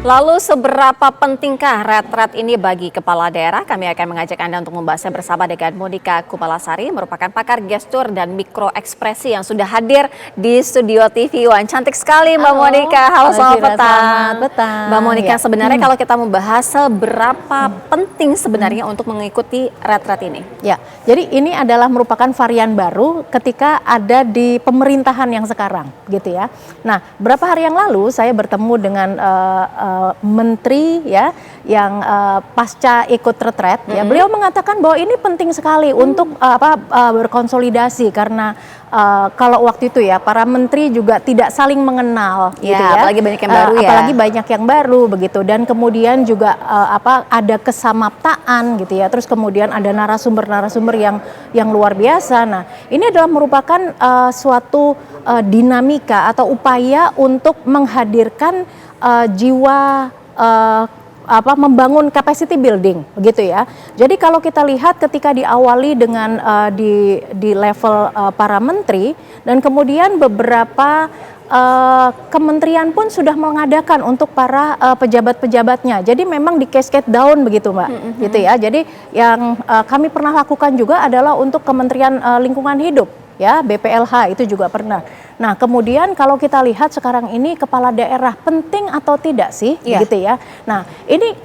Lalu seberapa pentingkah retret ini bagi kepala daerah? Kami akan mengajak Anda untuk membahasnya bersama dengan Monika Kumalasari, merupakan pakar gestur dan mikro ekspresi yang sudah hadir di studio TV One. Cantik sekali Mbak Monika. Halo, selamat petang. Mbak Monika, ya. Sebenarnya kalau kita membahas seberapa penting sebenarnya untuk mengikuti retret ini? Ya, jadi ini adalah merupakan varian baru ketika ada di pemerintahan yang sekarang, gitu ya. Nah, beberapa hari yang lalu saya bertemu dengan menteri ya yang pasca ikut retret ya, beliau mengatakan bahwa ini penting sekali untuk berkonsolidasi karena kalau waktu itu ya para menteri juga tidak saling mengenal gitu ya, apalagi banyak yang baru apalagi banyak yang baru begitu, dan kemudian juga ada kesamaptaan gitu ya, terus kemudian ada narasumber yang luar biasa. Nah, ini adalah merupakan suatu dinamika atau upaya untuk menghadirkan jiwa membangun capacity building begitu ya. Jadi kalau kita lihat ketika diawali dengan di level para menteri, dan kemudian beberapa kementerian pun sudah mengadakan untuk para pejabat-pejabatnya. Jadi memang di cascade down begitu Mbak, gitu ya. Jadi yang kami pernah lakukan juga adalah untuk Kementerian Lingkungan Hidup ya, BPLH itu juga pernah. Nah, kemudian kalau kita lihat sekarang ini kepala daerah penting atau tidak sih, gitu ya. Nah, ini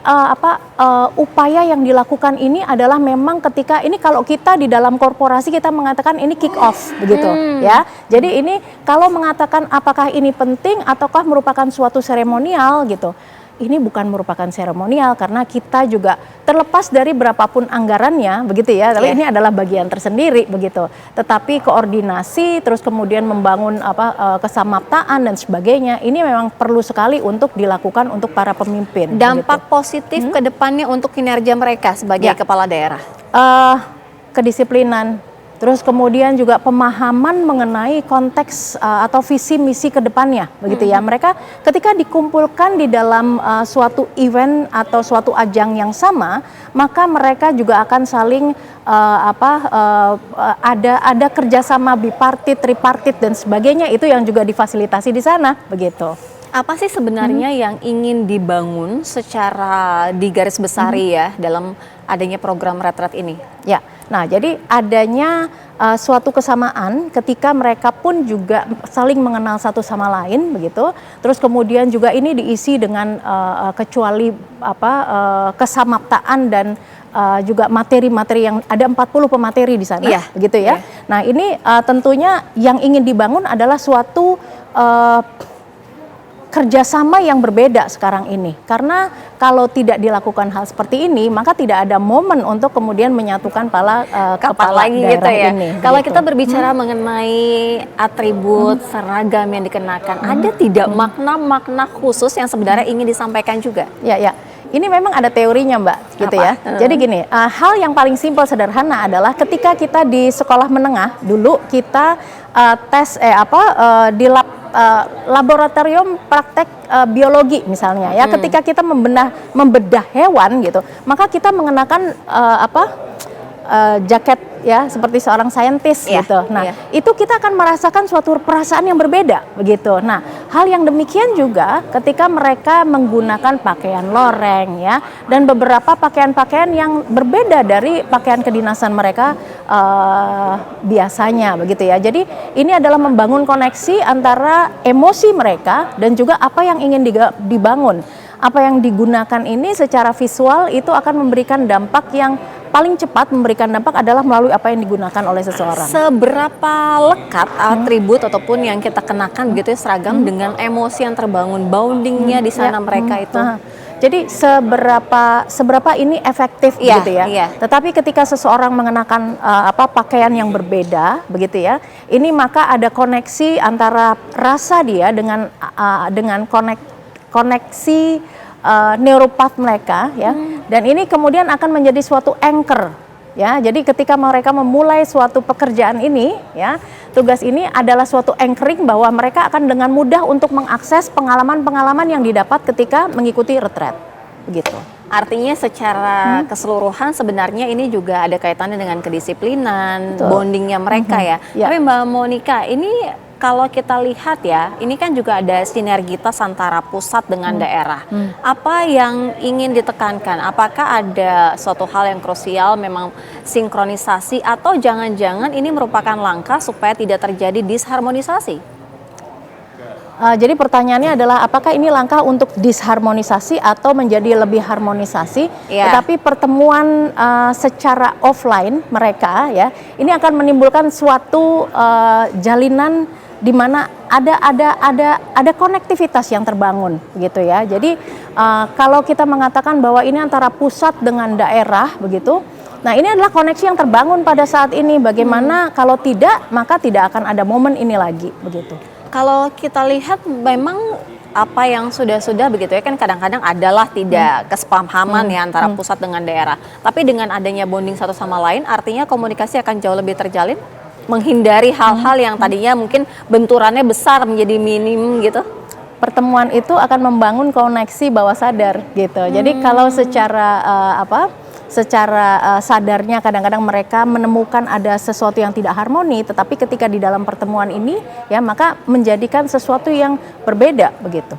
upaya yang dilakukan ini adalah memang ketika ini, kalau kita di dalam korporasi kita mengatakan ini kick off begitu ya. Jadi ini kalau mengatakan apakah ini penting ataukah merupakan suatu seremonial gitu. Ini bukan merupakan seremonial karena kita juga terlepas dari berapapun anggarannya begitu ya, tapi ini adalah bagian tersendiri begitu. Tetapi koordinasi terus kemudian membangun kesamaptaan dan sebagainya, ini memang perlu sekali untuk dilakukan untuk para pemimpin. Dampak positif ke depannya untuk kinerja mereka sebagai kepala daerah? Kedisiplinan. Terus kemudian juga pemahaman mengenai konteks atau visi misi ke depannya begitu ya. Mereka ketika dikumpulkan di dalam suatu event atau suatu ajang yang sama, maka mereka juga akan saling ada kerjasama bipartit, tripartit dan sebagainya, itu yang juga difasilitasi di sana begitu. Apa sih sebenarnya yang ingin dibangun secara digarisbesari ya dalam adanya program retret ini? Ya, nah jadi adanya suatu kesamaan ketika mereka pun juga saling mengenal satu sama lain begitu. Terus kemudian juga ini diisi dengan kecuali kesamaptaan dan juga materi-materi yang ada 40 pemateri di sana, begitu ya. Nah ini tentunya yang ingin dibangun adalah suatu kerjasama yang berbeda sekarang ini, karena kalau tidak dilakukan hal seperti ini maka tidak ada momen untuk kemudian menyatukan kepala daerah gitu ya. ini. Kalau kita berbicara mengenai atribut seragam yang dikenakan, ada tidak makna-makna khusus yang sebenarnya ingin disampaikan juga? Ya. Ini memang ada teorinya Mbak, gitu ya. Jadi gini, hal yang paling simpel sederhana adalah ketika kita di sekolah menengah dulu kita tes di laboratorium praktek biologi misalnya ya, ketika kita membedah hewan gitu, maka kita mengenakan jaket ya seperti seorang saintis gitu. Nah, itu kita akan merasakan suatu perasaan yang berbeda begitu. Nah, hal yang demikian juga ketika mereka menggunakan pakaian loreng ya, dan beberapa pakaian-pakaian yang berbeda dari pakaian kedinasan mereka biasanya begitu ya. Jadi ini adalah membangun koneksi antara emosi mereka dan juga apa yang ingin dibangun. Apa yang digunakan ini secara visual itu akan memberikan dampak yang paling cepat, memberikan dampak adalah melalui apa yang digunakan oleh seseorang. Seberapa Lekat atribut ataupun yang kita kenakan gitu ya, seragam dengan emosi yang terbangun, boundingnya di sana mereka itu. Jadi seberapa ini efektif gitu ya. Tetapi ketika seseorang mengenakan pakaian yang berbeda begitu ya, ini maka ada koneksi antara rasa dia dengan koneksi neuropath mereka ya, dan ini kemudian akan menjadi suatu anchor ya. Jadi ketika mereka memulai suatu pekerjaan ini ya, tugas ini adalah suatu anchoring bahwa mereka akan dengan mudah untuk mengakses pengalaman-pengalaman yang didapat ketika mengikuti retret begitu. Artinya secara keseluruhan sebenarnya ini juga ada kaitannya dengan kedisiplinan, bondingnya mereka ya. Tapi Mbak Monika, ini kalau kita lihat ya, ini kan juga ada sinergitas antara pusat dengan daerah. Apa yang ingin ditekankan? Apakah ada suatu hal yang krusial memang sinkronisasi atau jangan-jangan ini merupakan langkah supaya tidak terjadi disharmonisasi? Jadi pertanyaannya adalah apakah ini langkah untuk disharmonisasi atau menjadi lebih harmonisasi? Tetapi pertemuan secara offline mereka ya, ini akan menimbulkan suatu jalinan di mana ada konektivitas yang terbangun gitu ya. Jadi kalau kita mengatakan bahwa ini antara pusat dengan daerah begitu, nah ini adalah koneksi yang terbangun pada saat ini. Bagaimana kalau tidak, maka tidak akan ada momen ini lagi begitu. Kalau kita lihat memang apa yang sudah-sudah begitu ya, kan kadang-kadang adalah tidak kesepahaman ya antara pusat dengan daerah. Tapi dengan adanya bonding satu sama lain, artinya komunikasi akan jauh lebih terjalin, menghindari hal-hal yang tadinya mungkin benturannya besar menjadi minim gitu. Pertemuan itu akan membangun koneksi bawah sadar gitu. Jadi kalau secara sadarnya kadang-kadang mereka menemukan ada sesuatu yang tidak harmoni, tetapi ketika di dalam pertemuan ini ya maka menjadikan sesuatu yang berbeda begitu.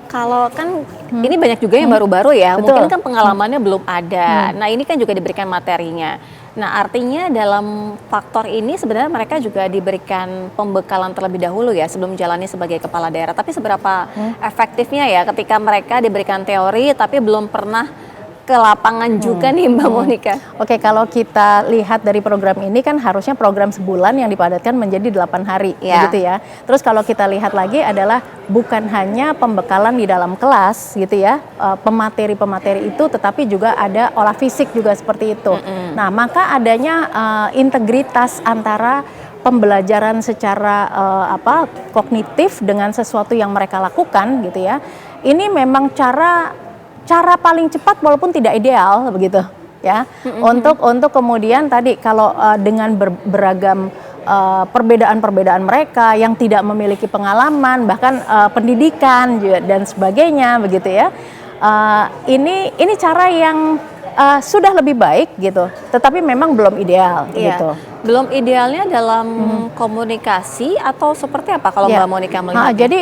Kalau kan ini banyak juga yang baru-baru ya, Betul. mungkin kan pengalamannya belum ada. Nah ini kan juga diberikan materinya. Nah artinya dalam faktor ini sebenarnya mereka juga diberikan pembekalan terlebih dahulu ya sebelum menjalani sebagai kepala daerah. Tapi seberapa efektifnya ya ketika mereka diberikan teori tapi belum pernah ke lapangan juga nih Mbak Monika. Oke, kalau kita lihat dari program ini kan harusnya program sebulan yang dipadatkan menjadi 8 hari gitu ya. Terus kalau kita lihat lagi adalah bukan hanya pembekalan di dalam kelas gitu ya, pemateri-pemateri itu, tetapi juga ada olah fisik juga seperti itu. Nah, maka adanya integritas antara pembelajaran secara kognitif dengan sesuatu yang mereka lakukan gitu ya. Ini memang cara paling cepat walaupun tidak ideal begitu ya, untuk kemudian tadi kalau dengan beragam perbedaan-perbedaan mereka yang tidak memiliki pengalaman bahkan pendidikan dan sebagainya begitu ya, ini cara yang sudah lebih baik gitu, tetapi memang belum ideal gitu. Belum idealnya dalam komunikasi atau seperti apa kalau Mbak Monika melihatnya? Jadi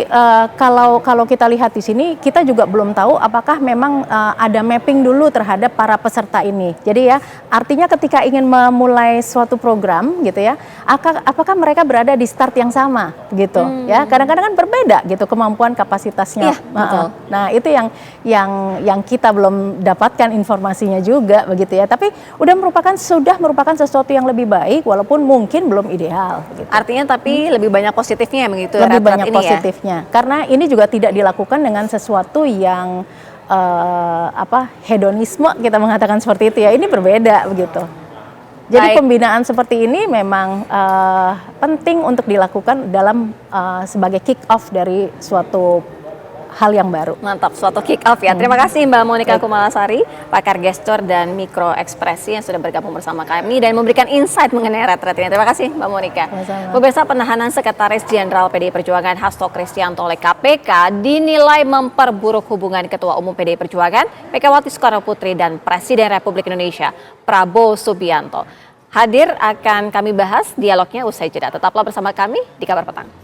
kalau kita lihat di sini, kita juga belum tahu apakah memang ada mapping dulu terhadap para peserta ini. Jadi ya, artinya ketika ingin memulai suatu program gitu ya, apakah mereka berada di start yang sama gitu ya? Kadang-kadang kan berbeda gitu kemampuan kapasitasnya. Betul. Nah itu yang kita belum dapatkan informasinya juga begitu ya. Tapi sudah merupakan sesuatu yang lebih baik, walaupun mungkin belum ideal. Gitu. Artinya tapi lebih banyak positifnya begitu. Lebih banyak ini positifnya, karena ini juga tidak dilakukan dengan sesuatu yang hedonisme, kita mengatakan seperti itu ya. Ini berbeda begitu. Jadi pembinaan seperti ini memang penting untuk dilakukan dalam sebagai kick off dari suatu hal yang baru. Mantap, suatu kick off ya. Terima kasih Mbak Monika Kumalasari, pakar gestur dan mikro ekspresi yang sudah bergabung bersama kami dan memberikan insight mengenai retret ini. Terima kasih Mbak Monika. Pemirsa, penahanan Sekretaris Jenderal PDI Perjuangan Hasto Kristianto oleh KPK dinilai memperburuk hubungan Ketua Umum PDI Perjuangan Megawati Soekarno Putri dan Presiden Republik Indonesia Prabowo Subianto. Hadir akan kami bahas dialognya usai jeda. Tetaplah bersama kami di Kabar Petang.